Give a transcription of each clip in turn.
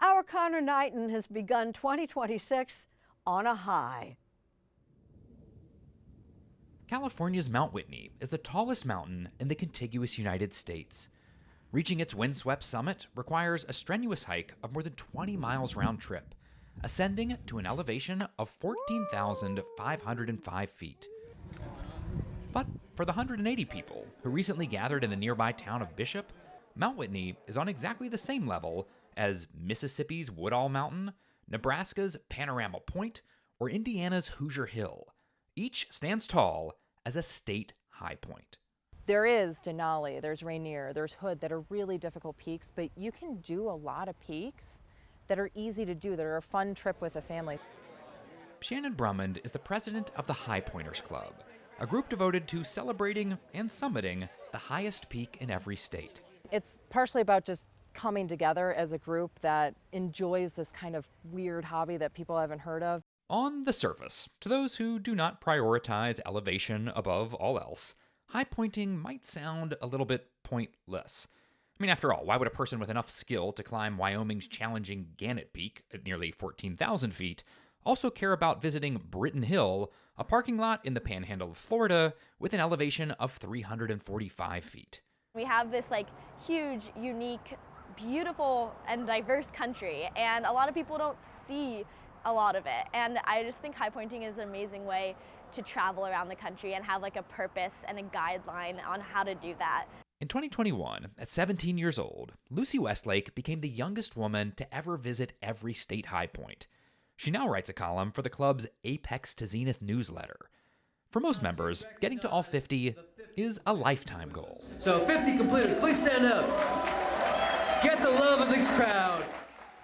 Our Connor Knighton has begun 2026 on a high. California's Mount Whitney is the tallest mountain in the contiguous United States. Reaching its windswept summit requires a strenuous hike of more than 20 miles round trip, ascending to an elevation of 14,505 feet. But for the 180 people who recently gathered in the nearby town of Bishop, Mount Whitney is on exactly the same level as Mississippi's Woodall Mountain, Nebraska's Panorama Point, or Indiana's Hoosier Hill. Each stands tall as a state high point. There is Denali, there's Rainier, there's Hood that are really difficult peaks, but you can do a lot of peaks that are easy to do, that are a fun trip with a family. Shannon Brummond is the president of the High Pointers Club, a group devoted to celebrating and summiting the highest peak in every state. It's partially about just coming together as a group that enjoys this kind of weird hobby that people haven't heard of. On the surface, to those who do not prioritize elevation above all else, high pointing might sound a little bit pointless. I mean, after all, why would a person with enough skill to climb Wyoming's challenging Gannett Peak at nearly 14,000 feet also care about visiting Britton Hill, a parking lot in the panhandle of Florida with an elevation of 345 feet? We have this huge, unique, beautiful, and diverse country, and a lot of people don't see a lot of it. And I just think high pointing is an amazing way to travel around the country and have a purpose and a guideline on how to do that. In 2021, at 17 years old, Lucy Westlake became the youngest woman to ever visit every state high point. She now writes a column for the club's Apex to Zenith newsletter. For most members, getting to all 50 is a lifetime goal. So 50 completers, please stand up. Get the love of this crowd.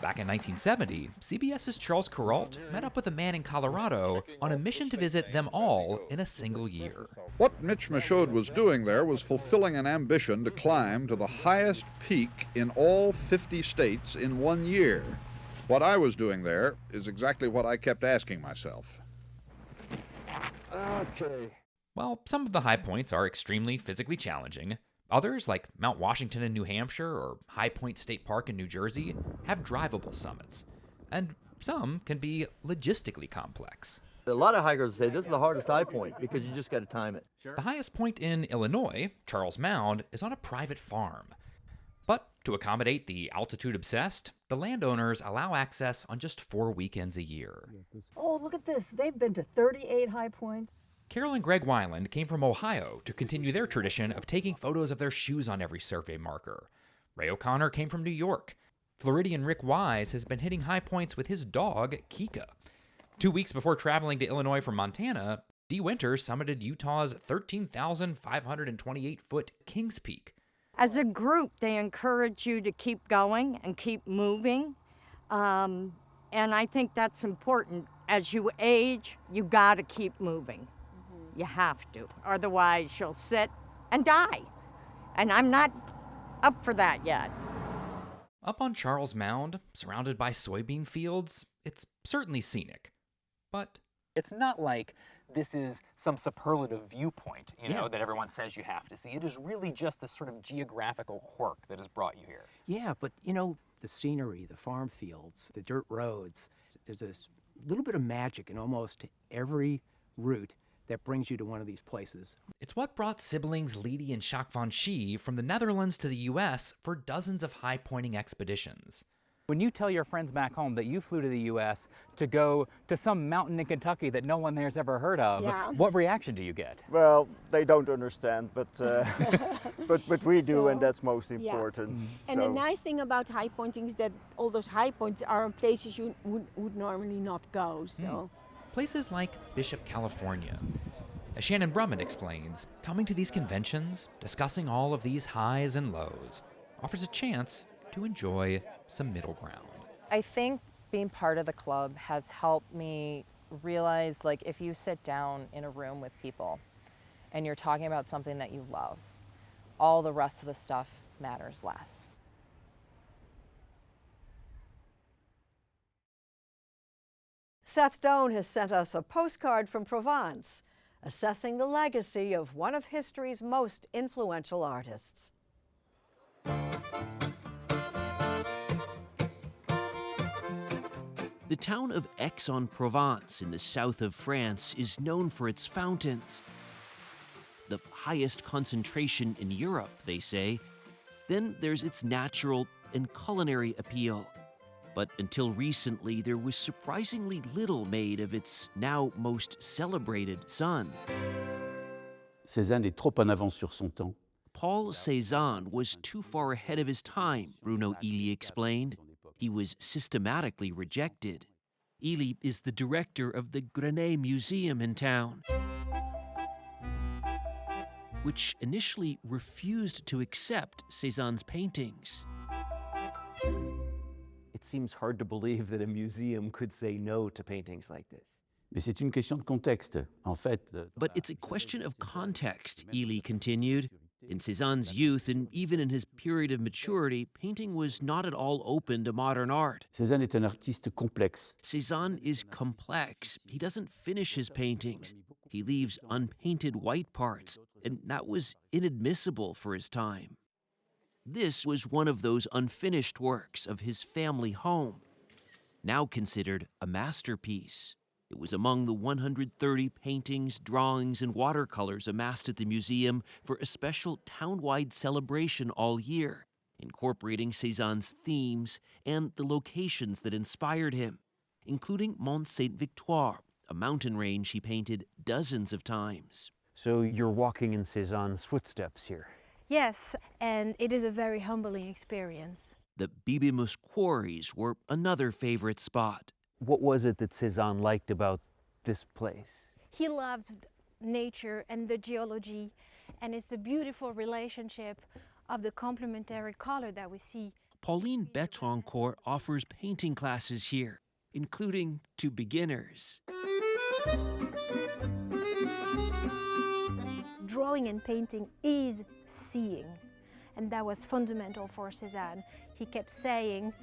Back in 1970, CBS's Charles Kuralt met up with a man in Colorado on a mission to visit them all in a single year. What Mitch Michaud was doing there was fulfilling an ambition to climb to the highest peak in all 50 states in 1 year. What I was doing there is exactly what I kept asking myself. Okay. While some of the high points are extremely physically challenging, others, like Mount Washington in New Hampshire or High Point State Park in New Jersey, have drivable summits. And some can be logistically complex. A lot of hikers say this is the hardest high point because you just got to time it. The highest point in Illinois, Charles Mound, is on a private farm. But to accommodate the altitude-obsessed, the landowners allow access on just 4 weekends a year. Oh, look at this. They've been to 38 high points. Carol and Greg Weiland came from Ohio to continue their tradition of taking photos of their shoes on every survey marker. Ray O'Connor came from New York. Floridian Rick Wise has been hitting high points with his dog, Kika. 2 weeks before traveling to Illinois from Montana, Dee Winters summited Utah's 13,528-foot Kings Peak. As a group, they encourage you to keep going and keep moving. And I think that's important. As you age, you got to keep moving. You have to, otherwise you'll sit and die. And I'm not up for that yet. Up on Charles Mound, surrounded by soybean fields, it's certainly scenic. But it's not like this is some superlative viewpoint, that everyone says you have to see. It is really just this sort of geographical quirk that has brought you here. Yeah, but the scenery, the farm fields, the dirt roads, there's a little bit of magic in almost every route that brings you to one of these places. It's what brought siblings Leedy and Jacques van Schie from the Netherlands to the U.S. for dozens of high-pointing expeditions. When you tell your friends back home that you flew to the U.S. to go to some mountain in Kentucky that no one there's ever heard of, what reaction do you get? Well, they don't understand, but but we do, and that's most important. And the nice thing about high pointing is that all those high points are in places you would normally not go. So. Places like Bishop, California. As Shannon Brummond explains, coming to these conventions, discussing all of these highs and lows, offers a chance to enjoy some middle ground. I think being part of the club has helped me realize, if you sit down in a room with people and you're talking about something that you love, all the rest of the stuff matters less. Seth Doan has sent us a postcard from Provence, assessing the legacy of one of history's most influential artists. The town of Aix-en-Provence in the south of France is known for its fountains. The highest concentration in Europe, they say. Then there's its natural and culinary appeal. But until recently, there was surprisingly little made of its now most celebrated son. Cézanne est trop en avance sur son temps. Paul Cézanne was too far ahead of his time, Bruno Ely explained. He was systematically rejected. Ely is the director of the Grenay Museum in town, which initially refused to accept Cézanne's paintings. It seems hard to believe that a museum could say no to paintings like this. Mais c'est une question de contexte. En fait, But it's a question of context, Ely continued. In Cézanne's youth and even in his period of maturity, painting was not at all open to modern art. Cézanne est un artiste complexe. Cézanne is complex. He doesn't finish his paintings. He leaves unpainted white parts, and that was inadmissible for his time. This was one of those unfinished works of his family home, now considered a masterpiece. It was among the 130 paintings, drawings, and watercolors amassed at the museum for a special town-wide celebration all year, incorporating Cézanne's themes and the locations that inspired him, including Mont Sainte-Victoire, a mountain range he painted dozens of times. So you're walking in Cézanne's footsteps here. Yes, and it is a very humbling experience. The Bibimus quarries were another favorite spot. What was it that Cézanne liked about this place? He loved nature and the geology, and it's a beautiful relationship of the complementary color that we see. Pauline Betrancourt offers painting classes here, including to beginners. Drawing and painting is seeing, and that was fundamental for Cézanne. He kept saying,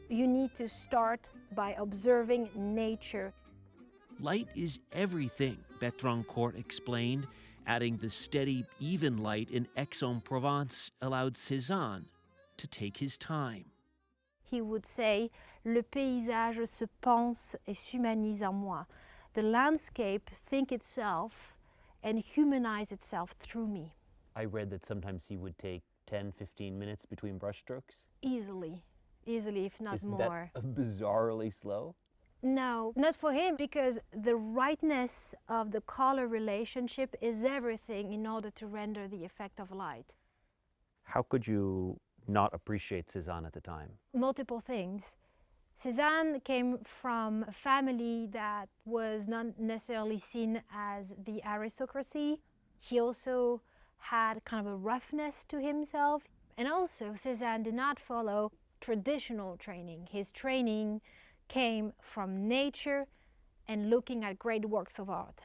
you need to start by observing nature. Light is everything, Betrancourt explained, adding the steady, even light in Aix-en-Provence allowed Cézanne to take his time. He would say, le paysage se pense et s'humanise en moi. The landscape think itself and humanize itself through me. I read that sometimes he would take 10, 15 minutes between brushstrokes. Easily, if not Isn't more. That bizarrely slow? No, not for him, because the rightness of the color relationship is everything in order to render the effect of light. How could you not appreciate Cézanne at the time? Multiple things. Cézanne came from a family that was not necessarily seen as the aristocracy. He also had kind of a roughness to himself. And also, Cézanne did not follow traditional training. His training came from nature and looking at great works of art.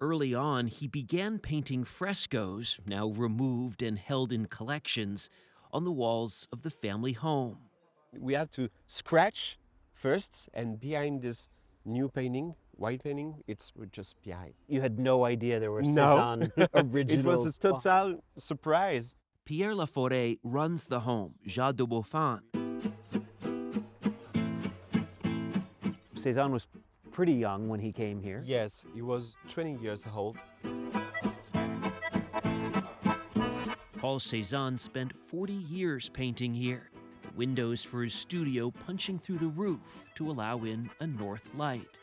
Early on, he began painting frescoes, now removed and held in collections, on the walls of the family home. We had to scratch first, and behind this new painting, white painting, it's just behind. You had no idea there were Cézanne originals. It was a total surprise. Pierre Laforêt runs the home, Jardin de Beaufort. Cézanne was pretty young when he came here. Yes, he was 20 years old. Paul Cézanne spent 40 years painting here, the windows for his studio punching through the roof to allow in a north light.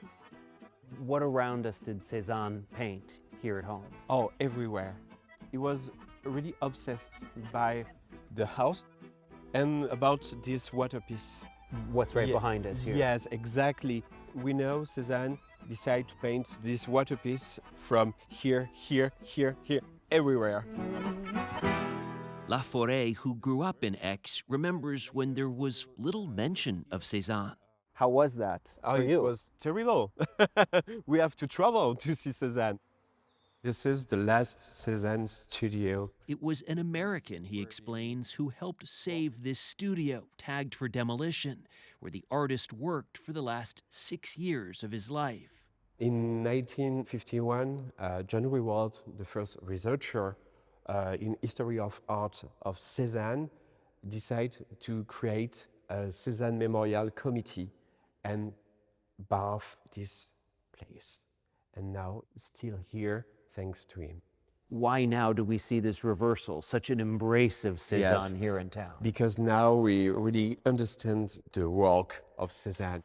What around us did Cézanne paint here at home? Oh, everywhere. He was really obsessed by the house and about this waterpiece. What's right behind us here? Yes, exactly. We know Cézanne decided to paint this waterpiece from here, here, here, here, everywhere. Laforêt, who grew up in Aix, remembers when there was little mention of Cézanne. How was that for you? It was terrible. We have to travel to see Cézanne. This is the last Cézanne studio. It was an American, he explains, who helped save this studio, tagged for demolition, where the artist worked for the last 6 years of his life. In 1951, John Rewald, the first researcher in history of art of Cézanne, decided to create a Cézanne Memorial Committee and above this place. And now still here, thanks to him. Why now do we see this reversal, such an embrace of Cézanne here in town? Because now we really understand the work of Cézanne.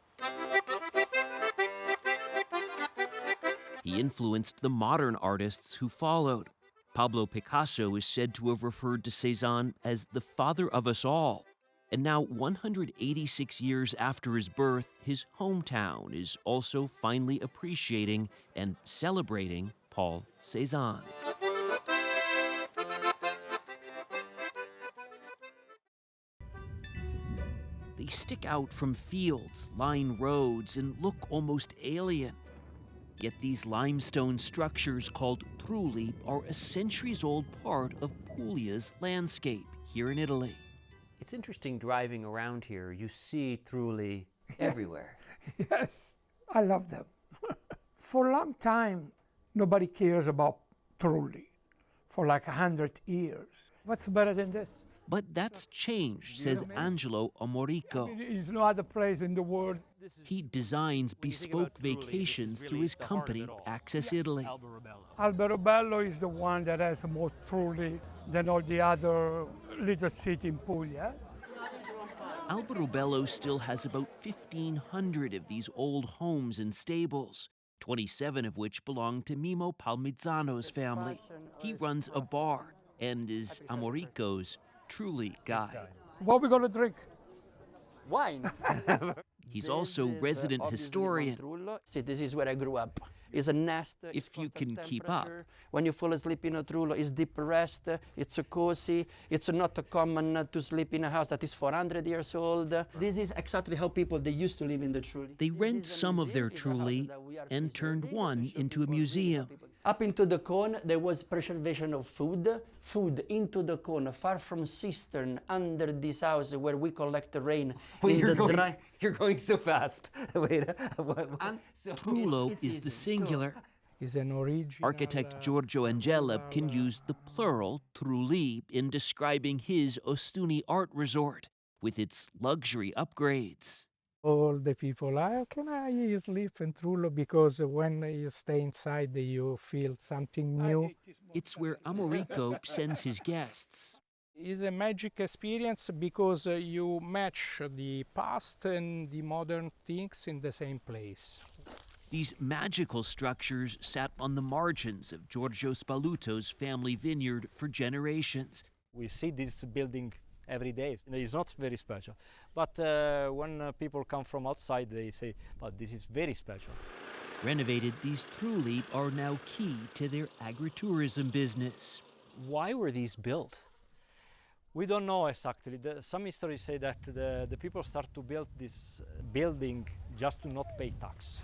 He influenced the modern artists who followed. Pablo Picasso is said to have referred to Cézanne as the father of us all. And now, 186 years after his birth, his hometown is also finally appreciating and celebrating Paul Cézanne. They stick out from fields, line roads, and look almost alien. Yet these limestone structures called trulli are a centuries-old part of Puglia's landscape here in Italy. It's interesting driving around here. You see trulli everywhere. Yes, I love them. For a long time, nobody cares about trulli. For like 100 years. What's better than this? But that's changed, says Angelo Amorico. There's no other place in the world. He designs bespoke vacations through his company, Access Italy. Alberobello is the one that has more trulli than all the other little cities in Puglia. Alberobello still has about 1,500 of these old homes and stables, 27 of which belong to Mimo Palmizzano's family. He runs a bar and is Amorico's trulli guy. What are we going to drink? Wine. He's also resident historian. See, this is where I grew up. It's a nest. If you can keep up. When you fall asleep in a trullo, it's deep rest, it's cozy, it's not common to sleep in a house that is 400 years old. This is exactly how they used to live in the trulli. They rent some of their trulli and turned one into a museum. Up into the cone, there was preservation of food. Food into the cone, far from cistern, under this house where we collect the rain. Wait, you're going so fast. Wait, Trullo is the singular. Is an original, Architect Giorgio Angela can use the plural, trulli, in describing his Ostuni art resort, with its luxury upgrades. All the people, how can I sleep in Trullo? Because when you stay inside, you feel something new. It's where Amorico sends his guests. It's a magic experience because you match the past and the modern things in the same place. These magical structures sat on the margins of Giorgio Spaluto's family vineyard for generations. We see this building every day. It's not very special. But when people come from outside, they say, but this is very special. Renovated, these trulli are now key to their agritourism business. Why were these built? We don't know exactly. Some histories say that the people start to build this building just to not pay tax.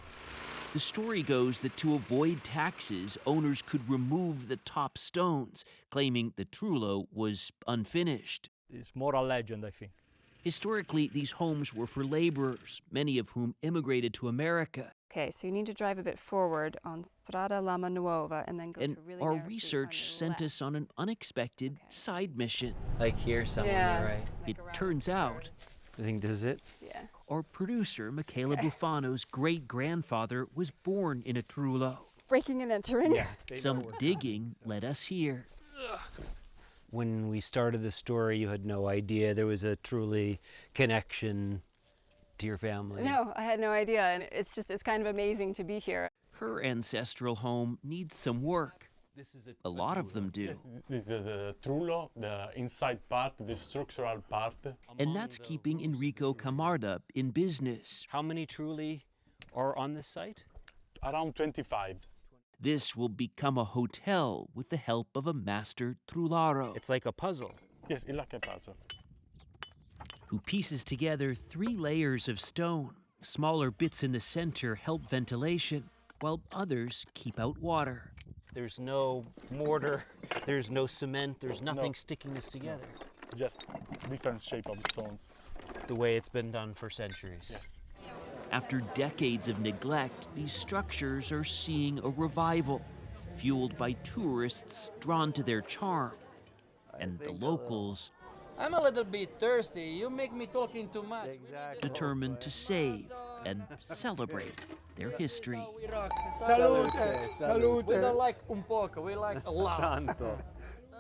The story goes that to avoid taxes, owners could remove the top stones, claiming the trullo was unfinished. It's more a legend, I think. Historically, these homes were for laborers, many of whom immigrated to America. Okay, so you need to drive a bit forward on Strada Lama Nuova and then go to really our narrow street research sent us on an unexpected side mission. Like here somewhere, Yeah. right? It turns out, I think this is it? Yeah. our producer, Michaela Bufano's great-grandfather, was born in a trullo. Breaking and entering. Yeah. Some digging led us here. When we started the story, you had no idea there was a truly connection to your family. No, I had no idea, and it's kind of amazing to be here. Her ancestral home needs some work. A lot of them do. This is the trullo, the inside part, the structural part. And that's keeping Enrico Camarda in business. How many trulli are on this site? Around 25. This will become a hotel with the help of a master trullaro. It's like a puzzle. Yes, it's like a puzzle. Who pieces together 3 layers of stone. Smaller bits in the center help ventilation, while others keep out water. There's no mortar, there's no cement, there's nothing sticking this together. Just different shape of stones. The way it's been done for centuries. Yes. After decades of neglect, these structures are seeing a revival, fueled by tourists drawn to their charm. And the locals I'm a little bit thirsty. You make me talking too much. determined to save and celebrate their history. Salute, salute. We don't like un poco, we like a lot. Tanto.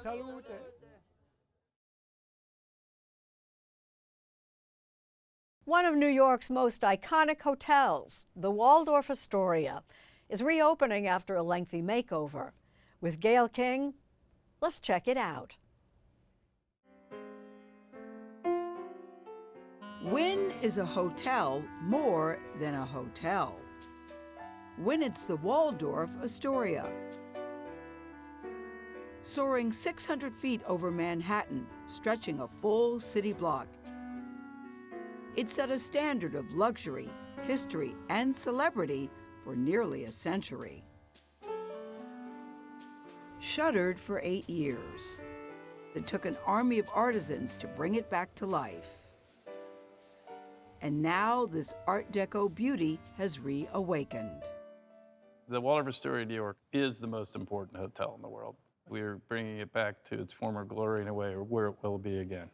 Salute. One of New York's most iconic hotels, the Waldorf Astoria, is reopening after a lengthy makeover. With Gail King, let's check it out. When is a hotel more than a hotel? When it's the Waldorf Astoria. Soaring 600 feet over Manhattan, stretching a full city block. It set a standard of luxury, history, and celebrity for nearly a century. Shuttered for 8 years. It took an army of artisans to bring it back to life. And now this Art Deco beauty has reawakened. The Waldorf Astoria, New York is the most important hotel in the world. We're bringing it back to its former glory in a way where it will be again.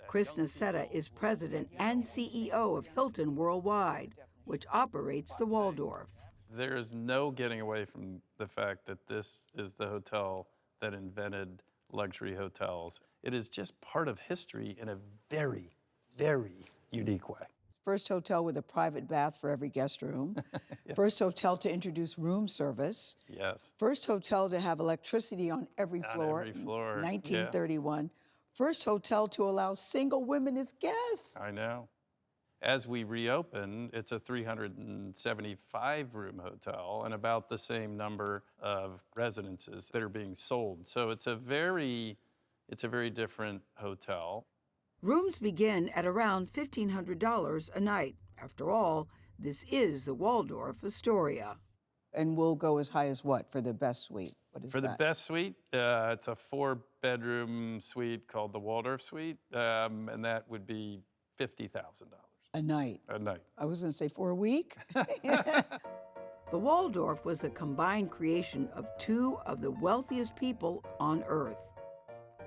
Chris Nassetta is president and CEO of Hilton Worldwide, which operates the Waldorf. There is no getting away from the fact that this is the hotel that invented luxury hotels. It is just part of history in a very, very unique way. First hotel with a private bath for every guest room. Yeah. First hotel to introduce room service. Yes. First hotel to have electricity on every floor. On every floor. 1931. Yeah. First hotel to allow single women as guests. I know. As we reopen, it's a 375-room hotel and about the same number of residences that are being sold. So it's a very different hotel. Rooms begin at around $1,500 a night. After all, this is the Waldorf Astoria. And we'll go as high as what for the best suite? What is For that? the best suite, it's a 4-bedroom suite called the Waldorf Suite, and that would be $50,000. A night. A night. I was going to say for a week. The Waldorf was a combined creation of two of the wealthiest people on earth.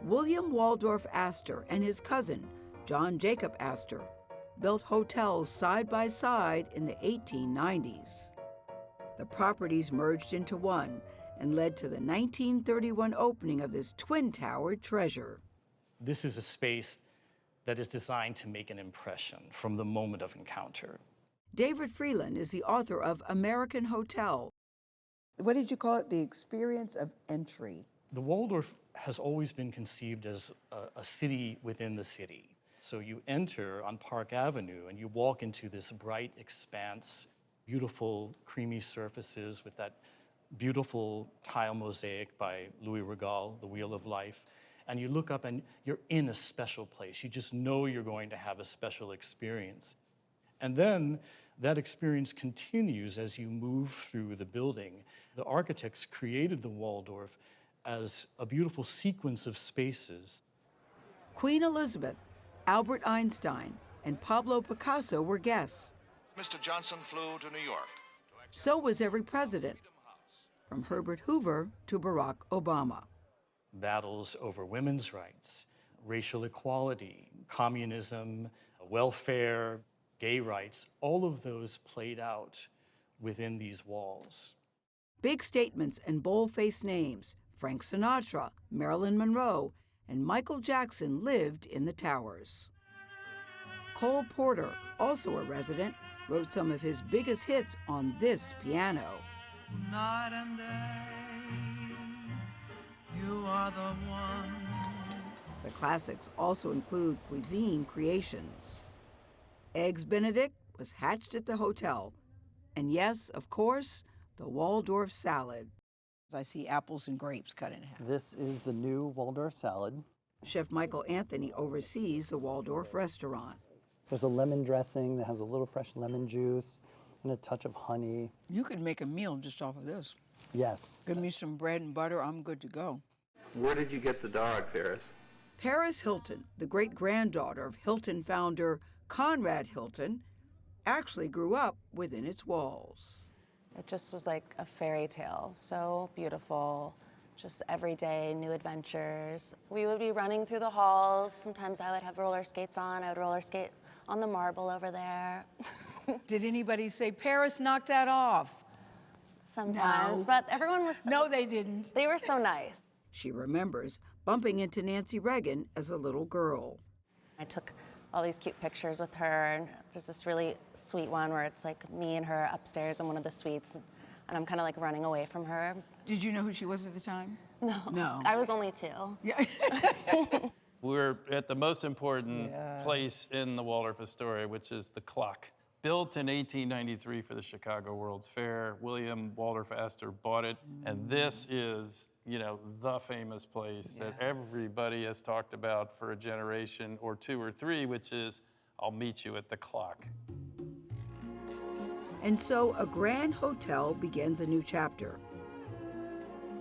William Waldorf Astor and his cousin, John Jacob Astor, built hotels side by side in the 1890s. The properties merged into one and led to the 1931 opening of this twin-towered treasure. This is a space that is designed to make an impression from the moment of encounter. David Freeland is the author of American Hotel. What did you call it? The experience of entry. The Waldorf has always been conceived as a city within the city. So you enter on Park Avenue and you walk into this bright expanse, beautiful creamy surfaces with that beautiful tile mosaic by Louis Regal, The Wheel of Life. And you look up and you're in a special place. You just know you're going to have a special experience. And then that experience continues as you move through the building. The architects created the Waldorf as a beautiful sequence of spaces. Queen Elizabeth, Albert Einstein, and Pablo Picasso were guests. Mr. Johnson flew to New York. So was every president, from Herbert Hoover to Barack Obama. Battles over women's rights, racial equality, communism, welfare, gay rights, all of those played out within these walls. Big statements and bold-faced names. Frank Sinatra, Marilyn Monroe, and Michael Jackson lived in the towers. Cole Porter, also a resident, wrote some of his biggest hits on this piano. Night and day, you are the one. The classics also include cuisine creations. Eggs Benedict was hatched at the hotel. And yes, of course, the Waldorf salad. I see apples and grapes cut in half. This is the new Waldorf salad. Chef Michael Anthony oversees the Waldorf restaurant. There's a lemon dressing that has a little fresh lemon juice and a touch of honey. You could make a meal just off of this. Yes. Give me some bread and butter, I'm good to go. Where did you get the dog, Paris? Paris Hilton, the great-granddaughter of Hilton founder Conrad Hilton, actually grew up within its walls. It just was like a fairy tale, so beautiful, just every day, new adventures. We would be running through the halls. Sometimes I would have roller skates on. I would roller skate on the marble over there. Did anybody say, Paris, knock that off? Sometimes, No. but everyone was... No, they didn't. They were so nice. She remembers bumping into Nancy Reagan as a little girl. I took all these cute pictures with her, and there's this really sweet one where it's like me and her upstairs in one of the suites, and I'm kind of like running away from her. Did you know who she was at the time? No. No. I was only 2. Yeah. We're at the most important place in the Waldorf Astoria, which is the clock. Built in 1893 for the Chicago World's Fair. William Waldorf Astor bought it, and this is, you know, the famous place that everybody has talked about for a generation or 2 or 3, which is, I'll meet you at the clock. And so a grand hotel begins a new chapter.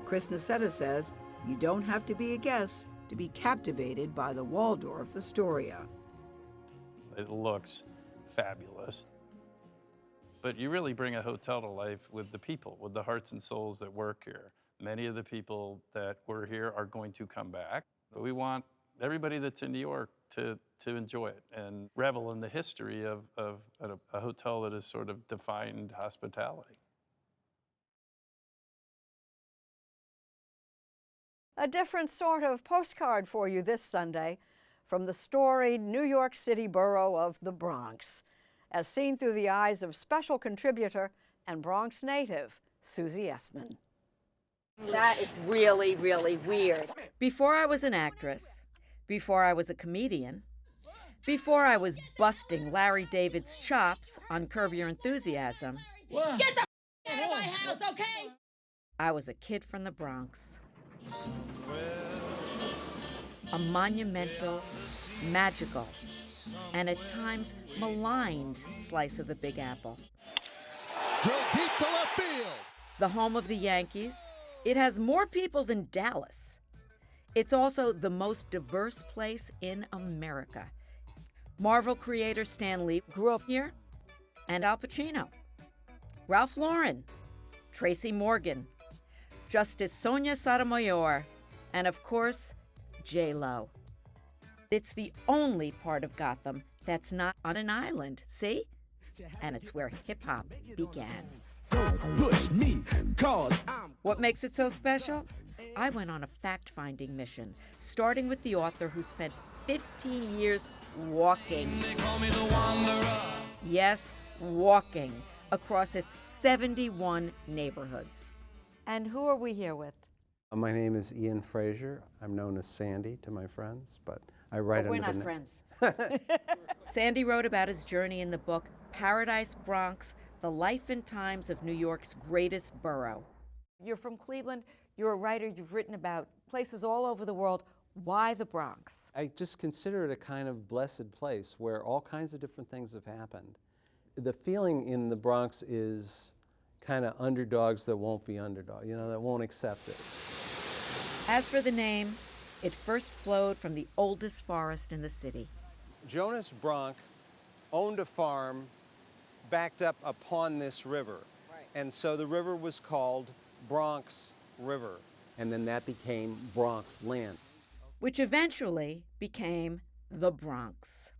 Chris Nacetta says you don't have to be a guest to be captivated by the Waldorf Astoria. It looks fabulous. But you really bring a hotel to life with the people, with the hearts and souls that work here. Many of the people that were here are going to come back, but we want everybody that's in New York to enjoy it and revel in the history of a hotel that has sort of defined hospitality. A different sort of postcard for you this Sunday from the storied New York City borough of the Bronx, as seen through the eyes of special contributor and Bronx native, Susie Essman. That is really, really weird. Before I was an actress, before I was a comedian, before I was busting Larry David's chops on Curb Your Enthusiasm, Get the out of my house, okay? I was a kid from the Bronx. A monumental, magical, and at times maligned slice of the Big Apple. Drill deep to left field. The home of the Yankees, it has more people than Dallas. It's also the most diverse place in America. Marvel creator Stan Lee grew up here, and Al Pacino, Ralph Lauren, Tracy Morgan, Justice Sonia Sotomayor, and of course, J-Lo. It's the only part of Gotham that's not on an island, see? And it's where hip-hop began. Don't push me, cause What makes it so special? I went on a fact-finding mission, starting with the author who spent 15 years walking. They call me the Wanderer. Yes, walking across its 71 neighborhoods. And who are we here with? My name is Ian Fraser. I'm known as Sandy to my friends, but I write We're under not the friends. Sandy wrote about his journey in the book Paradise Bronx, The Life and Times of New York's Greatest Borough. You're from Cleveland. You're a writer. You've written about places all over the world. Why the Bronx? I just consider it a kind of blessed place where all kinds of different things have happened. The feeling in the Bronx is kind of underdogs that won't be underdogs, you know, that won't accept it. As for the name, it first flowed from the oldest forest in the city. Jonas Bronk owned a farm backed up upon this river. And so the river was called Bronx River. And then that became Bronx land. Which eventually became the Bronx.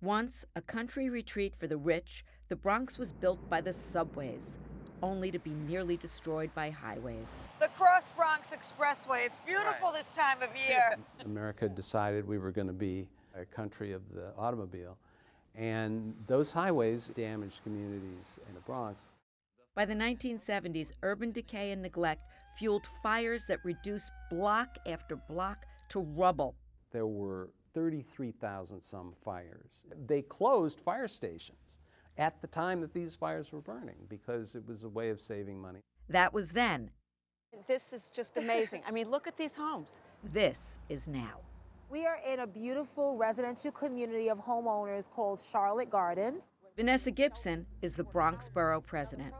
Once a country retreat for the rich, the Bronx was built by the subways, only to be nearly destroyed by highways. The Cross Bronx Expressway. It's beautiful this time of year. America decided we were going to be a country of the automobile. And those highways damaged communities in the Bronx. By the 1970s, urban decay and neglect fueled fires that reduced block after block to rubble. There were 33,000 some fires. They closed fire stations at the time that these fires were burning because it was a way of saving money. That was then. This is just amazing. I mean, look at these homes. This is now. We are in a beautiful residential community of homeowners called Charlotte Gardens. Vanessa Gibson is the Bronx Borough president.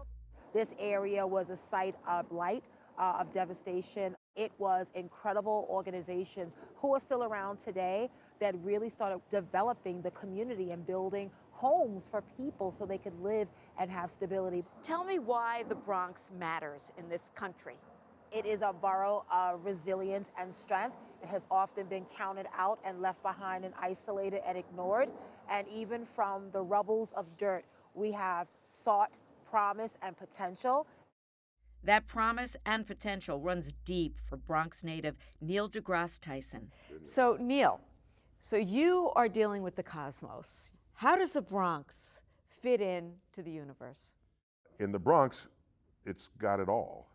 This area was a site of blight, of devastation. It was incredible organizations who are still around today that really started developing the community and building homes for people so they could live and have stability. Tell me why the Bronx matters in this country. It is a borough of resilience and strength. has often been counted out and left behind and isolated and ignored. And even from the rubbles of dirt, we have sought promise and potential. That promise and potential runs deep for Bronx native Neil deGrasse Tyson. So, Neil, so you are dealing with the cosmos. How does the Bronx fit in to the universe? In the Bronx, it's got it all.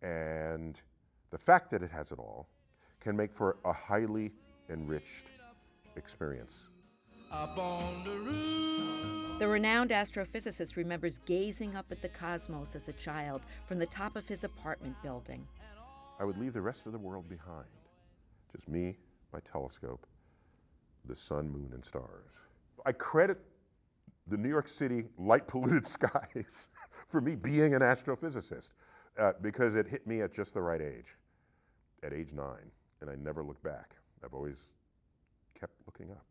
And the fact that it has it all can make for a highly enriched experience. The renowned astrophysicist remembers gazing up at the cosmos as a child from the top of his apartment building. I would leave the rest of the world behind. Just me, my telescope, the sun, moon, and stars. I credit the New York City light polluted skies for me being an astrophysicist because it hit me at just the right age, at age 9, and I never looked back. I've always kept looking up.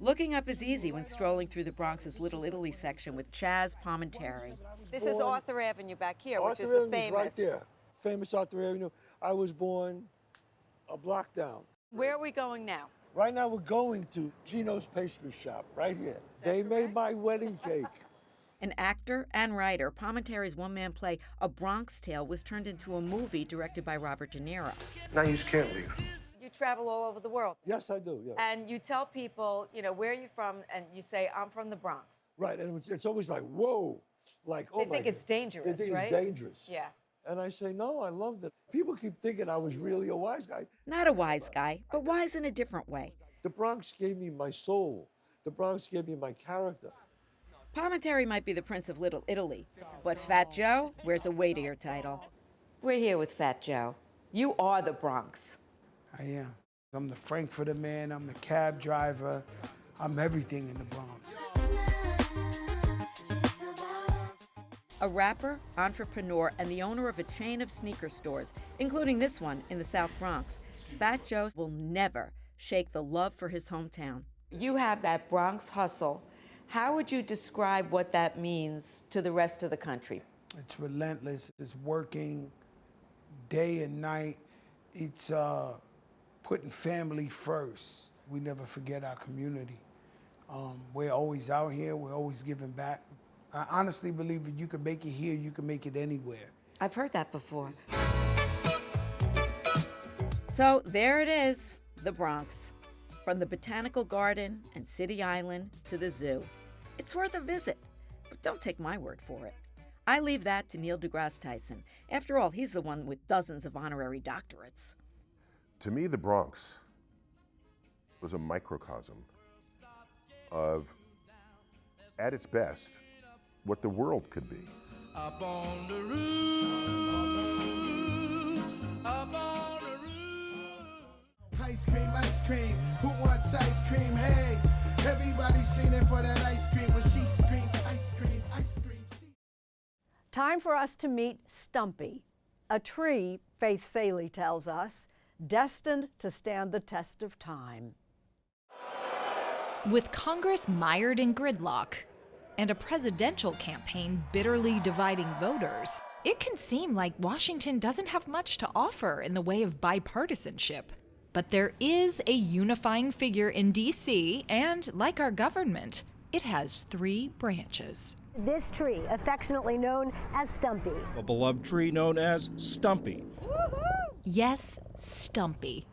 Looking up is easy when strolling through the Bronx's Little Italy section with Chaz Palminteri. This is Arthur Avenue back here, which is Arthur the Avenue's famous. right there. Famous Arthur Avenue. I was born a block down. Where are we going now? Right now we're going to Gino's Pastry Shop, right here. They made my wedding cake. An actor and writer, Palminteri's one-man play, A Bronx Tale, was turned into a movie directed by Robert De Niro. Now you just can't leave. You travel all over the world. Yes, I do, yeah. And you tell people, you know, where are you from? And you say, I'm from the Bronx. Right, and it's always like, whoa. Like, oh They my think it's God. dangerous, They think right? it's dangerous. Yeah. And I say, no, I love that. People keep thinking I was really a wise guy. Not a wise guy, but wise in a different way. The Bronx gave me my soul. The Bronx gave me my character. Palminteri might be the Prince of Little Italy, but Fat Joe wears a weightier title. We're here with Fat Joe. You are the Bronx. I am. I'm the Frankfurter man, I'm the cab driver, I'm everything in the Bronx. A rapper, entrepreneur, and the owner of a chain of sneaker stores, including this one in the South Bronx, Fat Joe will never shake the love for his hometown. You have that Bronx hustle. How would you describe what that means to the rest of the country? It's relentless, it's working day and night. It's putting family first. We never forget our community. We're always out here, we're always giving back. I honestly believe if you can make it here, you can make it anywhere. I've heard that before. So there it is, the Bronx. From the Botanical Garden and City Island to the zoo. It's worth a visit, but don't take my word for it. I leave that to Neil deGrasse Tyson. After all, he's the one with dozens of honorary doctorates. To me, the Bronx was a microcosm of, at its best, what the world could be. Up on the roof, up on the roof. Ice cream, who wants ice cream? Hey, everybody's singing for that ice cream. When she screams, ice cream, ice cream. Time for us to meet Stumpy, a tree, Faith Saley tells us, destined to stand the test of time. With Congress mired in gridlock and a presidential campaign bitterly dividing voters, it can seem like Washington doesn't have much to offer in the way of bipartisanship. But there is a unifying figure in D.C., and like our government, it has 3 branches. This tree, affectionately known as Stumpy. A beloved tree known as Stumpy. Yes, Stumpy.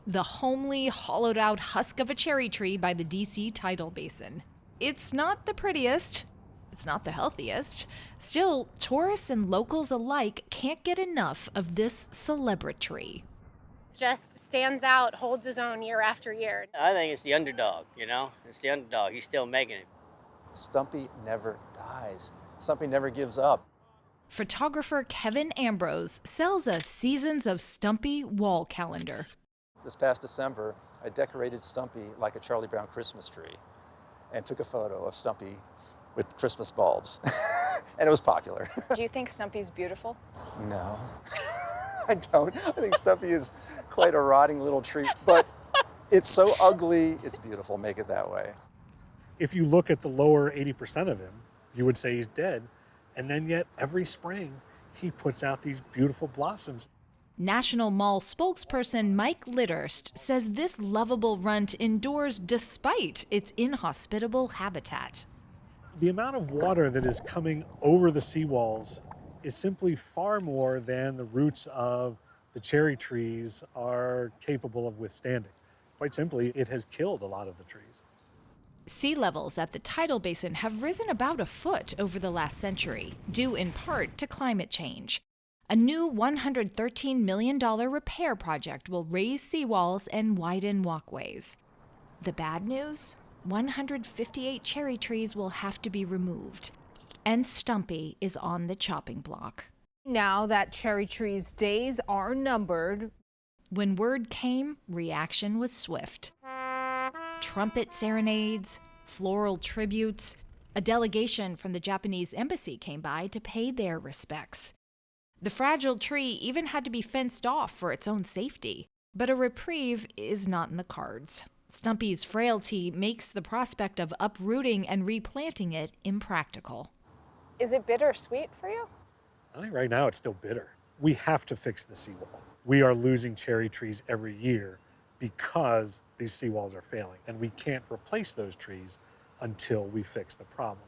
The homely, hollowed-out husk of a cherry tree by the D.C. tidal basin. It's not the prettiest. It's not the healthiest. Still, tourists and locals alike can't get enough of this celebrity. Just stands out, holds his own year after year. I think it's the underdog, you know? It's the underdog. He's still making it. Stumpy never dies. Stumpy never gives up. Photographer Kevin Ambrose sells a Seasons of Stumpy wall calendar. This past December, I decorated Stumpy like a Charlie Brown Christmas tree and took a photo of Stumpy with Christmas bulbs. And it was popular. Do you think Stumpy's beautiful? No, I don't. I think Stumpy is quite a rotting little tree, but it's so ugly, it's beautiful. Make it that way. If you look at the lower 80% of him, you would say he's dead. And then yet every spring, he puts out these beautiful blossoms. National Mall spokesperson Mike Litterst says this lovable runt endures despite its inhospitable habitat. The amount of water that is coming over the seawalls is simply far more than the roots of the cherry trees are capable of withstanding. Quite simply, it has killed a lot of the trees. Sea levels at the tidal basin have risen about a foot over the last century, due in part to climate change. A new $113 million repair project will raise seawalls and widen walkways. The bad news? 158 cherry trees will have to be removed. And Stumpy is on the chopping block. Now that cherry trees' days are numbered. When word came, reaction was swift. Trumpet serenades, floral tributes. A delegation from the Japanese embassy came by to pay their respects. The fragile tree even had to be fenced off for its own safety. But a reprieve is not in the cards. Stumpy's frailty makes the prospect of uprooting and replanting it impractical. Is it bittersweet for you? I think right now it's still bitter. We have to fix the seawall. We are losing cherry trees every year because these seawalls are failing, and we can't replace those trees until we fix the problem.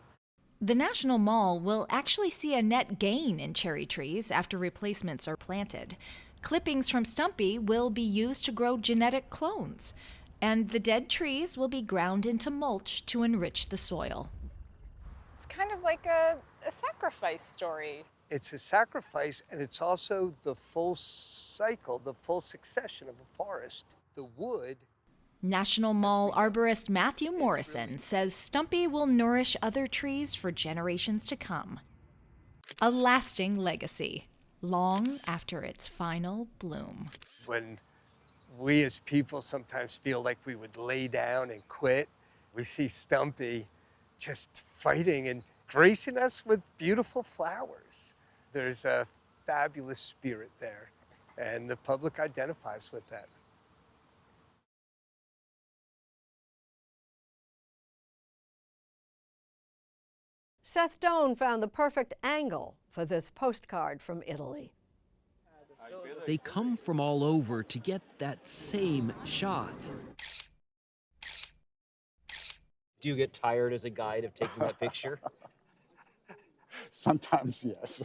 The National Mall will actually see a net gain in cherry trees after replacements are planted. Clippings from Stumpy will be used to grow genetic clones, and the dead trees will be ground into mulch to enrich the soil. It's kind of like a sacrifice story. It's a sacrifice, and it's also the full cycle, the full succession of a forest. The wood. National Mall arborist Matthew Morrison says Stumpy will nourish other trees for generations to come. A lasting legacy, long after its final bloom. When we as people sometimes feel like we would lay down and quit, we see Stumpy just fighting and gracing us with beautiful flowers. There's a fabulous spirit there, and the public identifies with that. Seth Doan found the perfect angle for this postcard from Italy. They come from all over to get that same shot. Do you get tired as a guide of taking that picture? Sometimes, yes.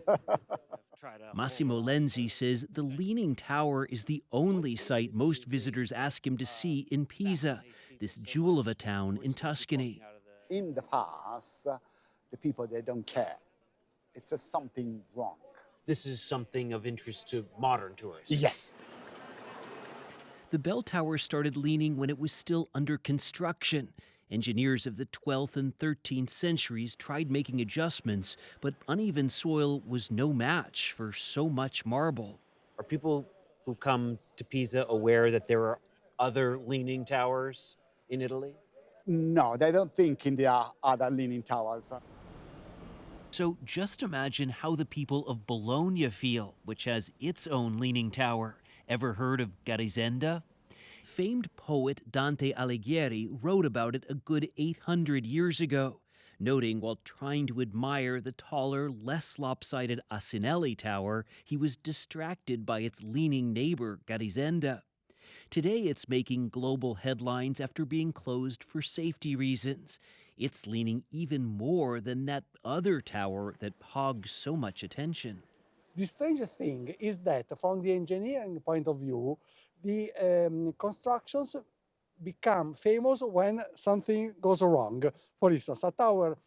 Massimo Lenzi says the Leaning Tower is the only site most visitors ask him to see in Pisa, this jewel of a town in Tuscany. In the past, the people, they don't care. It's just something wrong. This is something of interest to modern tourists. Yes. The bell tower started leaning when it was still under construction. Engineers of the 12th and 13th centuries tried making adjustments, but uneven soil was no match for so much marble. Are people who come to Pisa aware that there are other leaning towers in Italy? No, they don't think in there are other leaning towers. So just imagine how the people of Bologna feel, which has its own leaning tower. Ever heard of Garisenda? Famed poet Dante Alighieri wrote about it a good 800 years ago, noting while trying to admire the taller, less lopsided Asinelli Tower, he was distracted by its leaning neighbor, Garisenda. Today it's making global headlines after being closed for safety reasons. It's leaning even more than that other tower that hogs so much attention. The strange thing is that from the engineering point of view, the constructions become famous when something goes wrong. For instance, a tower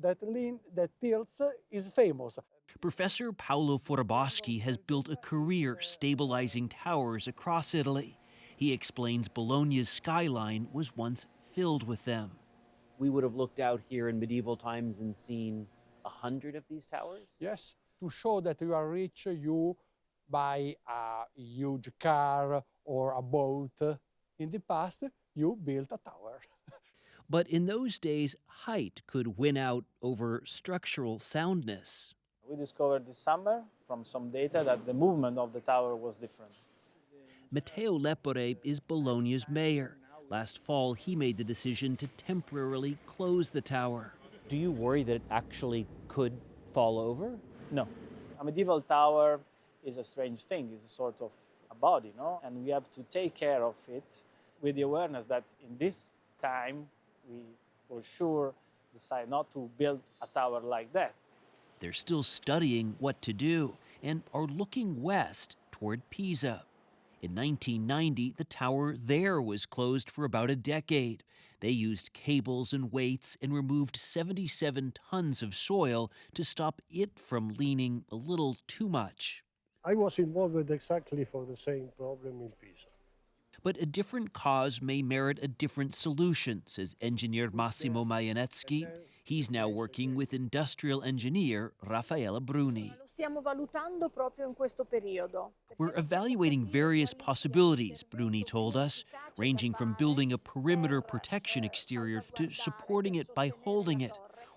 that tilts is famous. Professor Paolo Foraboschi has built a career stabilizing towers across Italy. He explains Bologna's skyline was once filled with them. We would have looked out here in medieval times and seen 100 of these towers? Yes, to show that you are rich, you buy a huge car or a boat. In the past, you built a tower. But in those days, height could win out over structural soundness. We discovered this summer from some data that the movement of the tower was different. Matteo Lepore is Bologna's mayor. Last fall, he made the decision to temporarily close the tower. Do you worry that it actually could fall over? No. A medieval tower is a strange thing. It's a sort of a body, no? And we have to take care of it with the awareness that in this time, we for sure decide not to build a tower like that. They're still studying what to do and are looking west toward Pisa. In 1990, the tower there was closed for about a decade. They used cables and weights and removed 77 tons of soil to stop it from leaning a little too much. I was involved exactly for the same problem in Pisa. But a different cause may merit a different solution, says engineer Massimo Majanetsky. He's now working with industrial engineer Raffaella Bruni. We're evaluating various possibilities, Bruni told us, ranging from building a perimeter protection exterior to supporting it by holding it.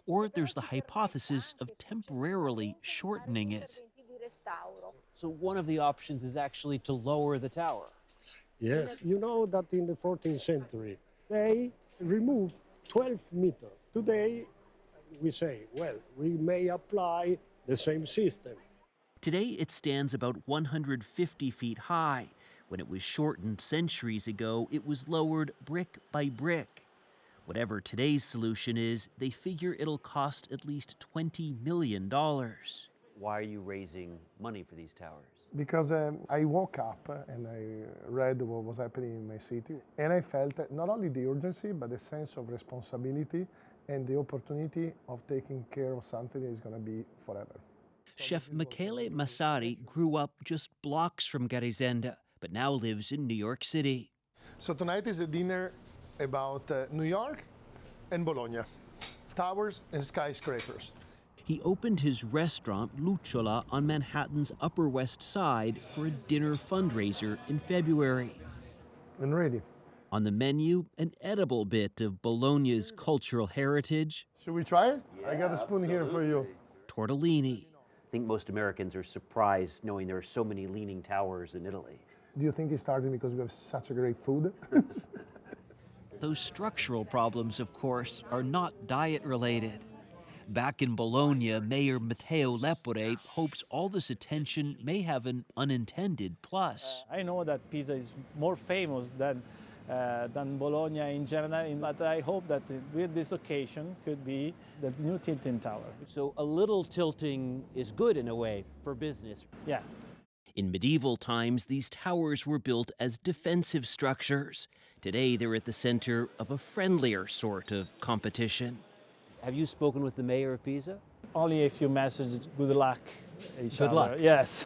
Or there's the hypothesis of temporarily shortening it. So one of the options is actually to lower the tower. Yes, you know that in the 14th century, they removed 12 meters. Today, we say, well, we may apply the same system. Today, it stands about 150 feet high. When it was shortened centuries ago, it was lowered brick by brick. Whatever today's solution is, they figure it'll cost at least $20 million. Why are you raising money for these towers? Because I woke up and I read what was happening in my city, and I felt not only the urgency, but the sense of responsibility and the opportunity of taking care of something that is going to be forever. Chef Michele Massari grew up just blocks from Garisenda, but now lives in New York City. So tonight is a dinner about New York and Bologna, towers and skyscrapers. He opened his restaurant, Lucciola, on Manhattan's Upper West Side for a dinner fundraiser in February. And ready. On the menu, an edible bit of Bologna's cultural heritage. Should we try it? Yeah, I got a spoon here for you. Tortellini. I think most Americans are surprised knowing there are so many leaning towers in Italy. Do you think it started because we have such a great food? Those structural problems, of course, are not diet-related. Back in Bologna, Mayor Matteo Lepore hopes all this attention may have an unintended plus. I know that Pisa is more famous than Bologna in general, but I hope that with this occasion could be the new tilting tower. So a little tilting is good in a way for business. Yeah. In medieval times, these towers were built as defensive structures. Today, they're at the center of a friendlier sort of competition. Have you spoken with the mayor of Pisa? Only a few messages, good luck. Good luck. Yes.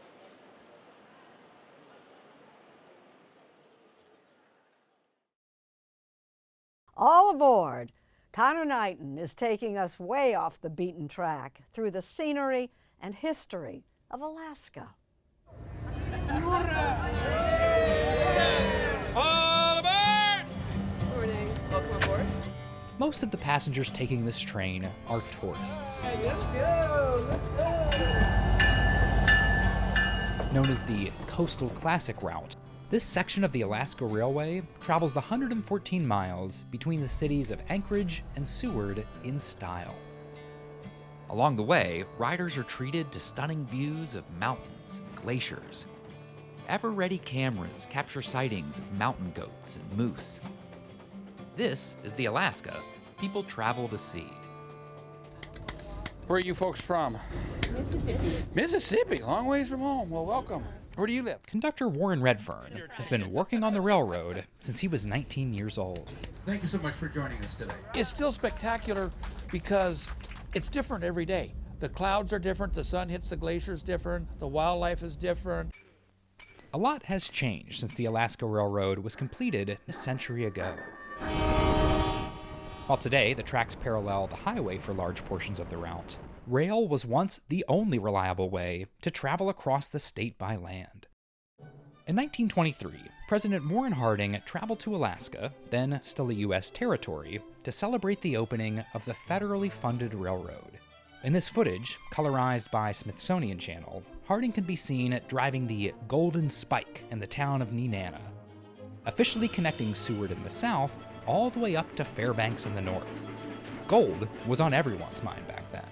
All aboard! Connor Knighton is taking us way off the beaten track through the scenery and history of Alaska. All aboard! Morning. Welcome aboard. Most of the passengers taking this train are tourists. Hey, let's go! Let's go! Known as the Coastal Classic Route, this section of the Alaska Railway travels the 114 miles between the cities of Anchorage and Seward in style. Along the way, riders are treated to stunning views of mountains and glaciers. Ever-ready cameras capture sightings of mountain goats and moose. This is the Alaska people travel to see. Where are you folks from? Mississippi. Mississippi, long ways from home. Well, welcome. Where do you live? Conductor Warren Redfern has been working on the railroad since he was 19 years old. Thank you so much for joining us today. It's still spectacular because it's different every day. The clouds are different, the sun hits the glaciers different, the wildlife is different. A lot has changed since the Alaska Railroad was completed a century ago. While today the tracks parallel the highway for large portions of the route, rail was once the only reliable way to travel across the state by land. In 1923, President Warren Harding traveled to Alaska, then still a U.S. territory, to celebrate the opening of the federally funded railroad. In this footage, colorized by Smithsonian Channel, Harding can be seen driving the Golden Spike in the town of Nenana, officially connecting Seward in the south all the way up to Fairbanks in the north. Gold was on everyone's mind back then.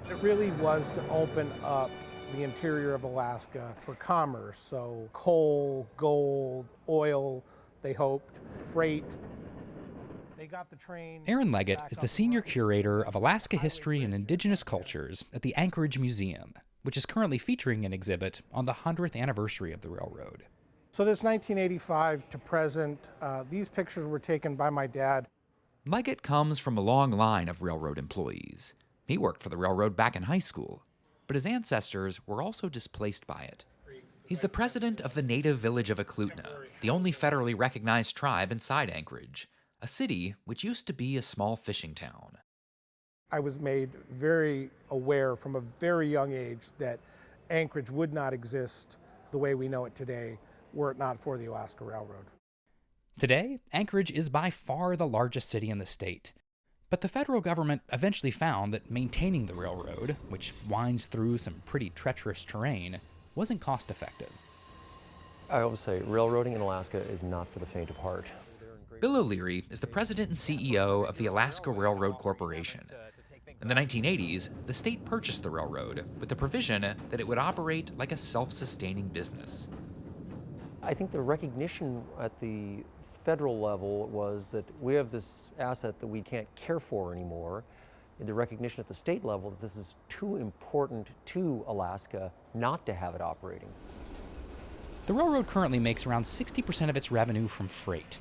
It really was to open up the interior of Alaska for commerce. So coal, gold, oil, they hoped, freight. They got the train. Aaron Leggett is the senior curator of Alaska history and indigenous cultures at the Anchorage Museum, which is currently featuring an exhibit on the 100th anniversary of the railroad. So this 1985 to present, these pictures were taken by my dad. Leggett comes from a long line of railroad employees. He worked for the railroad back in high school, but his ancestors were also displaced by it. He's the president of the native village of Eklutna, the only federally recognized tribe inside Anchorage, a city which used to be a small fishing town. I was made very aware from a very young age that Anchorage would not exist the way we know it today were it not for the Alaska Railroad. Today, Anchorage is by far the largest city in the state. But the federal government eventually found that maintaining the railroad, which winds through some pretty treacherous terrain, wasn't cost effective. I always say railroading in Alaska is not for the faint of heart. Bill O'Leary is the president and CEO of the Alaska Railroad Corporation. In the 1980s, the state purchased the railroad with the provision that it would operate like a self-sustaining business. I think the recognition at the federal level was that we have this asset that we can't care for anymore. And the recognition at the state level that this is too important to Alaska not to have it operating. The railroad currently makes around 60% of its revenue from freight.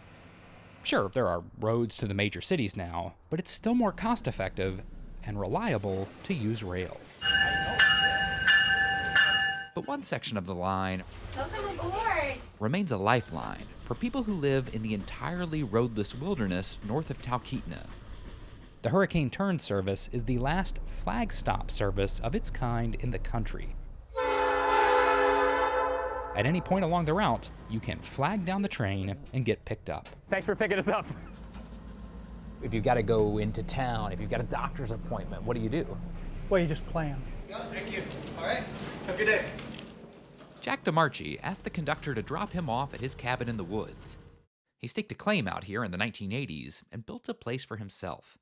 Sure, there are roads to the major cities now, but it's still more cost-effective and reliable to use rail. But one section of the line remains a lifeline for people who live in the entirely roadless wilderness north of Talkeetna. The Hurricane Turn service is the last flag stop service of its kind in the country. At any point along the route, you can flag down the train and get picked up. Thanks for picking us up. If you've got to go into town, if you've got a doctor's appointment, what do you do? Well, you just plan. Thank you. All right. Have a good day. Jack DeMarchi asked the conductor to drop him off at his cabin in the woods. He staked a claim out here in the 1980s and built a place for himself.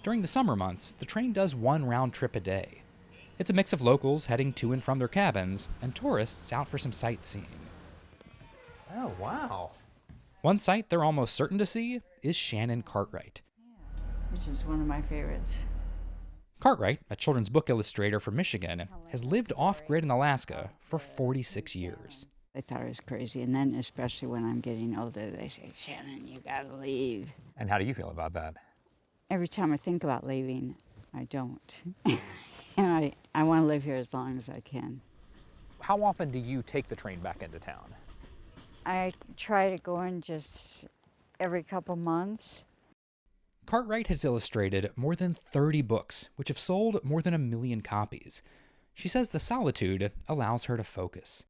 During the summer months, the train does one round trip a day. It's a mix of locals heading to and from their cabins and tourists out for some sightseeing. Oh, wow. One sight they're almost certain to see is Shannon Cartwright. Which is one of my favorites. Cartwright, a children's book illustrator from Michigan, has lived off-grid in Alaska for 46 years. They thought I was crazy, and then especially when I'm getting older, they say, Shannon, you gotta leave. And how do you feel about that? Every time I think about leaving, I don't. And I want to live here as long as I can. How often do you take the train back into town? I try to go in just every couple months. Cartwright has illustrated more than 30 books, which have sold more than 1 million copies. She says the solitude allows her to focus.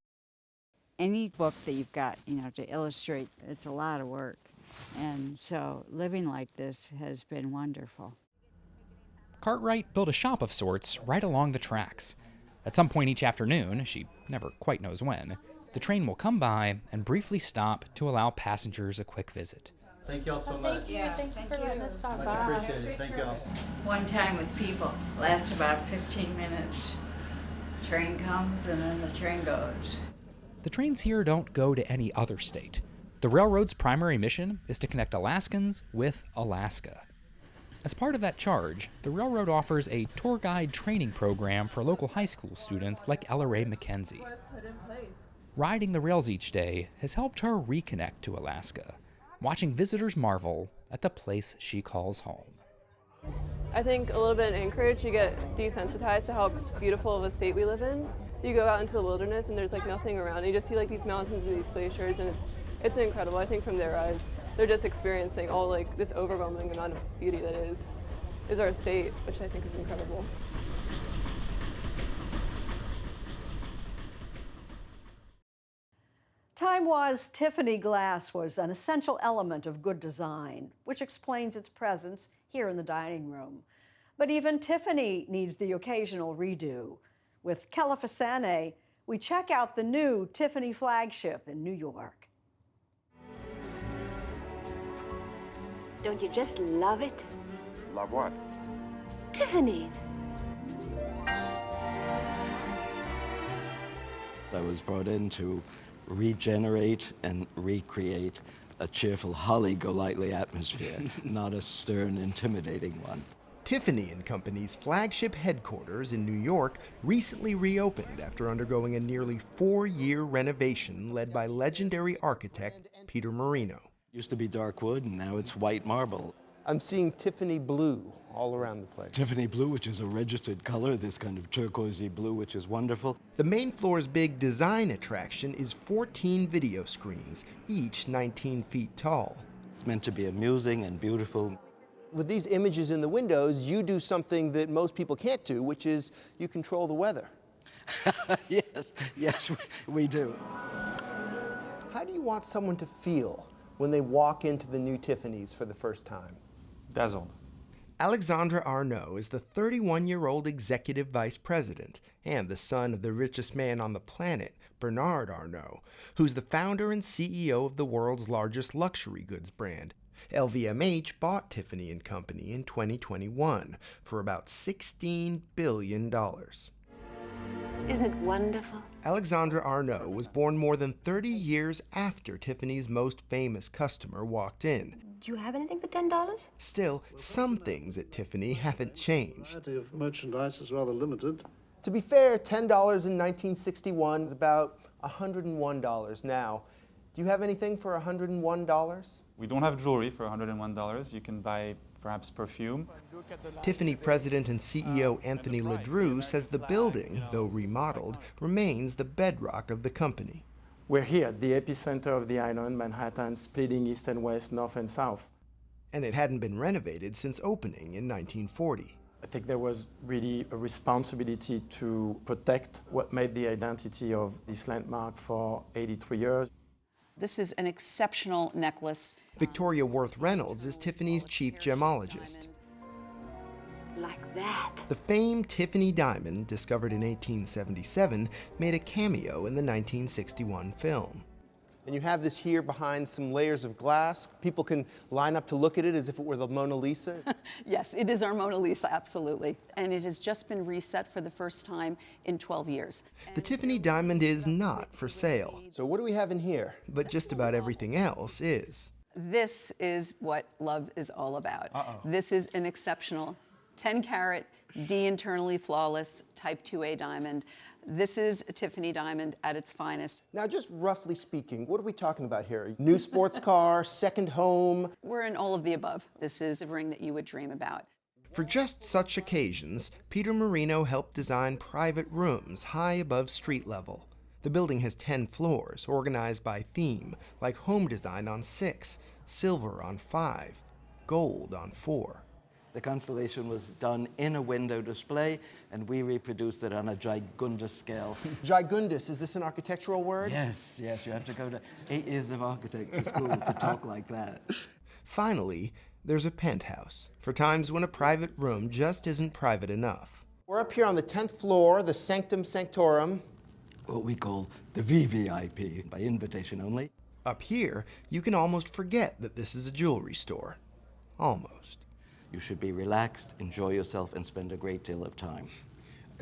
Any book that you've got, to illustrate, it's a lot of work. And so living like this has been wonderful. Cartwright built a shop of sorts right along the tracks. At some point each afternoon, she never quite knows when, the train will come by and briefly stop to allow passengers a quick visit. Thank y'all so much. Thank you. Thank you for letting us stop by. Much appreciated. Thank y'all. One time with people lasts about 15 minutes. Train comes and then the train goes. The trains here don't go to any other state. The railroad's primary mission is to connect Alaskans with Alaska. As part of that charge, the railroad offers a tour guide training program for local high school students like Ella Ray McKenzie. Riding the rails each day has helped her reconnect to Alaska, watching visitors marvel at the place she calls home. I think a little bit in Anchorage, you get desensitized to how beautiful of a state we live in. You go out into the wilderness and there's like nothing around. You just see like these mountains and these glaciers, and it's incredible. I think from their eyes, they're just experiencing all like this overwhelming amount of beauty that is our state, which I think is incredible. Time was Tiffany glass was an essential element of good design, which explains its presence here in the dining room. But even Tiffany needs the occasional redo. With Califasane, we check out the new Tiffany flagship in New York. Don't you just love it? Love what? Tiffany's. I was brought in to regenerate and recreate a cheerful, holly-golightly atmosphere, not a stern, intimidating one. Tiffany & Company's flagship headquarters in New York recently reopened after undergoing a nearly 4-year renovation led by legendary architect Peter Marino. Used to be dark wood, and now it's white marble. I'm seeing Tiffany blue all around the place. Tiffany blue, which is a registered color, this kind of turquoisey blue, which is wonderful. The main floor's big design attraction is 14 video screens, each 19 feet tall. It's meant to be amusing and beautiful. With these images in the windows, you do something that most people can't do, which is you control the weather. Yes, we do. How do you want someone to feel when they walk into the new Tiffany's for the first time? Dazzled. Alexandre Arnault is the 31-year-old executive vice president and the son of the richest man on the planet, Bernard Arnault, who's the founder and CEO of the world's largest luxury goods brand. LVMH bought Tiffany & Company in 2021 for about $16 billion. Isn't it wonderful? Alexandre Arnault was born more than 30 years after Tiffany's most famous customer walked in. Do you have anything for $10? Still, some things at Tiffany haven't changed. The variety of merchandise is rather limited. To be fair, $10 in 1961 is about $101 now. Do you have anything for $101? We don't have jewelry for $101. You can buy perhaps perfume. Tiffany president and CEO Anthony Ledru says the building, though remodeled, remains the bedrock of the company. We're here at the epicenter of the island, Manhattan, splitting east and west, north and south. And it hadn't been renovated since opening in 1940. I think there was really a responsibility to protect what made the identity of this landmark for 83 years. This is an exceptional necklace. Victoria Worth Reynolds is Tiffany's chief gemologist. Like that. The famed Tiffany diamond, discovered in 1877, made a cameo in the 1961 film. And you have this here behind some layers of glass. People can line up to look at it as if it were the Mona Lisa. Yes, it is our Mona Lisa, absolutely. And it has just been reset for the first time in 12 years. The Tiffany diamond is not for sale. So what do we have in here? But just about everything else is. This is what love is all about. This is an exceptional 10-carat, D-internally flawless Type 2A diamond. This is a Tiffany diamond at its finest. Now, just roughly speaking, what are we talking about here? New sports car, second home? We're in all of the above. This is a ring that you would dream about. For just such occasions, Peter Marino helped design private rooms high above street level. The building has 10 floors, organized by theme, like home design on 6, silver on 5, gold on 4. The constellation was done in a window display, and we reproduced it on a gigundous scale. Gigundous, is this an architectural word? Yes, you have to go to 8 years of architecture school to talk like that. Finally, there's a penthouse, for times when a private room just isn't private enough. We're up here on the 10th floor, the Sanctum Sanctorum. What we call the VVIP, by invitation only. Up here, you can almost forget that this is a jewelry store. Almost. You should be relaxed, enjoy yourself, and spend a great deal of time.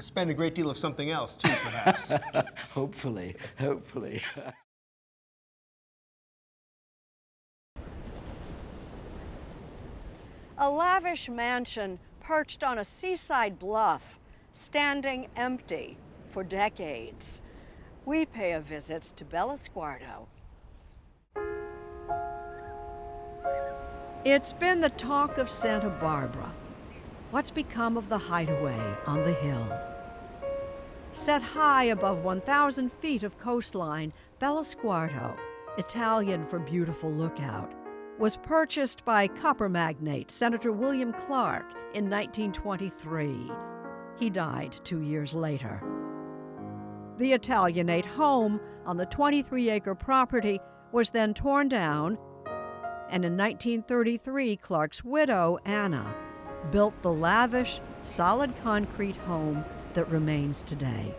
Spend a great deal of something else, too, perhaps. Hopefully. A lavish mansion perched on a seaside bluff, standing empty for decades. We pay a visit to Bellosguardo. It's been the talk of Santa Barbara. What's become of the hideaway on the hill? Set high above 1,000 feet of coastline, Bellosguardo, Italian for beautiful lookout, was purchased by copper magnate Senator William Clark in 1923. He died 2 years later. The Italianate home on the 23-acre property was then torn down, and in 1933, Clark's widow, Anna, built the lavish, solid concrete home that remains today.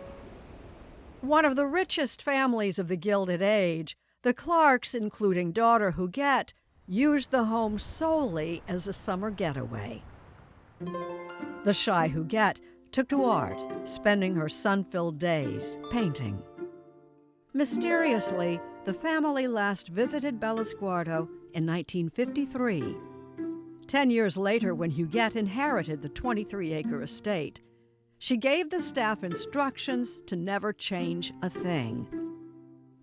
One of the richest families of the Gilded Age, the Clarks, including daughter Huguette, used the home solely as a summer getaway. The shy Huguette took to art, spending her sun-filled days painting. Mysteriously, the family last visited Bellosguardo in 1953. 10 years later, when Huguette inherited the 23-acre estate, she gave the staff instructions to never change a thing.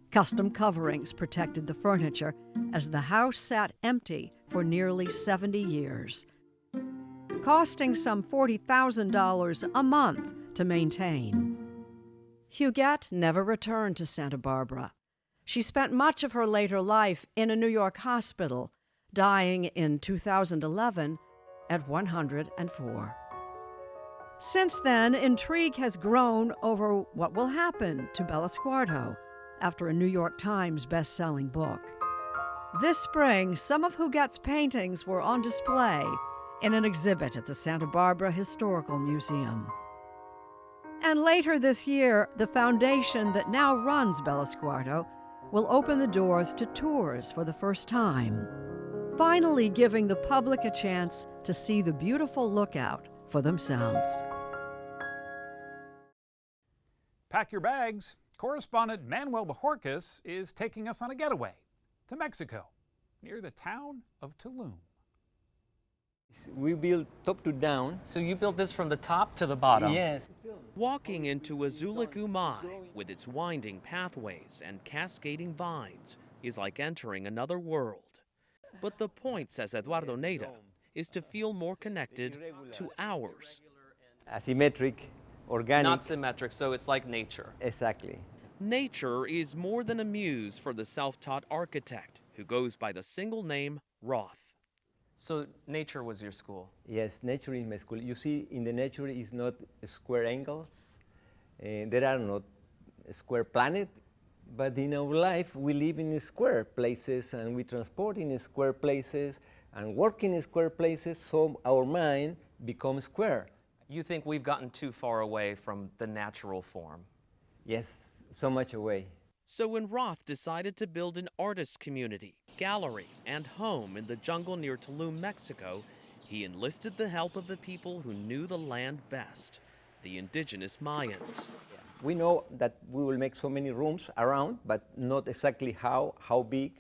Custom coverings protected the furniture as the house sat empty for nearly 70 years, costing some $40,000 a month to maintain. Huguette never returned to Santa Barbara. She spent much of her later life in a New York hospital, dying in 2011 at 104. Since then, intrigue has grown over what will happen to Bellosguardo after a New York Times best-selling book. This spring, some of Huguette's paintings were on display in an exhibit at the Santa Barbara Historical Museum. And later this year, the foundation that now runs Bellosguardo will open the doors to tours for the first time, finally giving the public a chance to see the beautiful lookout for themselves. Pack your bags. Correspondent Manuel Bajorquez is taking us on a getaway to Mexico, near the town of Tulum. We build top to down. So you built this from the top to the bottom? Yes. Walking into Azulik Umay, with its winding pathways and cascading vines, is like entering another world. But the point, says Eduardo Neira, is to feel more connected to ours. Asymmetric, organic. Not symmetric, so it's like nature. Exactly. Nature is more than a muse for the self-taught architect, who goes by the single name Roth. So nature was your school? Yes, nature is my school. You see, in the nature is not square angles. There are not square planet, but in our life we live in square places and we transport in square places and work in square places, so our mind becomes square. You think we've gotten too far away from the natural form? Yes, so much away. So when Roth decided to build an artist's community, gallery, and home in the jungle near Tulum, Mexico, he enlisted the help of the people who knew the land best, the indigenous Mayans. We know that we will make so many rooms around, but not exactly how big,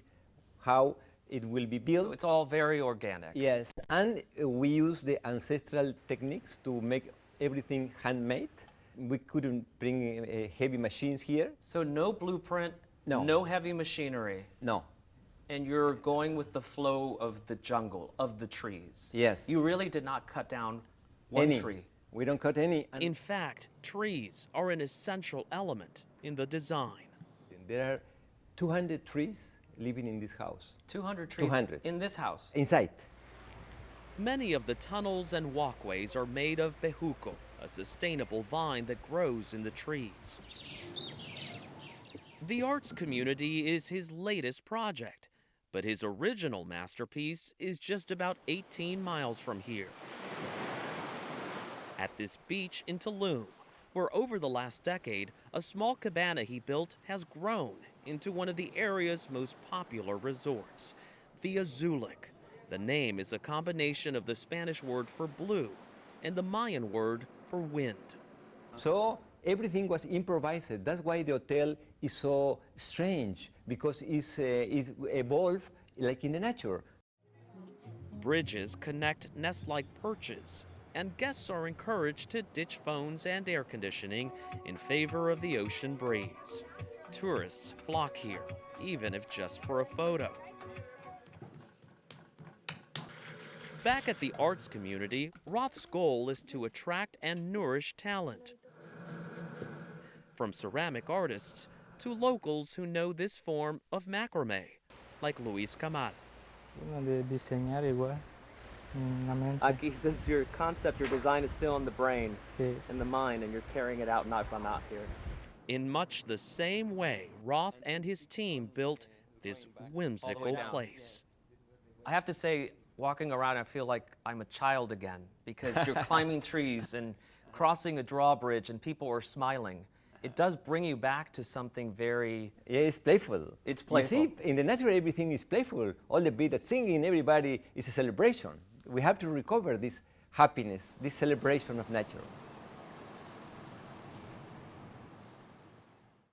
how it will be built. So it's all very organic. Yes, and we use the ancestral techniques to make everything handmade. We couldn't bring heavy machines here. So no blueprint, no heavy machinery. No. And you're going with the flow of the jungle, of the trees. Yes. You really did not cut down one tree. We don't cut any. In fact, trees are an essential element in the design. There are 200 trees living in this house. 200 trees 200. In this house? Inside. Many of the tunnels and walkways are made of bejuco, a sustainable vine that grows in the trees. The arts community is his latest project, but his original masterpiece is just about 18 miles from here. At this beach in Tulum, where over the last decade, a small cabana he built has grown into one of the area's most popular resorts, the Azulik. The name is a combination of the Spanish word for blue and the Mayan word for wind. So everything was improvised. That's why the hotel is so strange, because it's evolved like in the nature. Bridges connect nest-like perches, and guests are encouraged to ditch phones and air conditioning in favor of the ocean breeze. Tourists flock here, even if just for a photo. Back at the arts community, Roth's goal is to attract and nourish talent. From ceramic artists to locals who know this form of macrame, like Luis Camal. Aquí, this your concept, your design is still in the brain, in the mind, and you're carrying it out here. In much the same way, Roth and his team built this whimsical place. I have to say, walking around, I feel like I'm a child again, because you're climbing trees and crossing a drawbridge and people are smiling. It does bring you back to something very... Yeah, it's playful. It's playful. You see, in the nature, everything is playful. All the bit of singing, everybody is a celebration. We have to recover this happiness, this celebration of nature.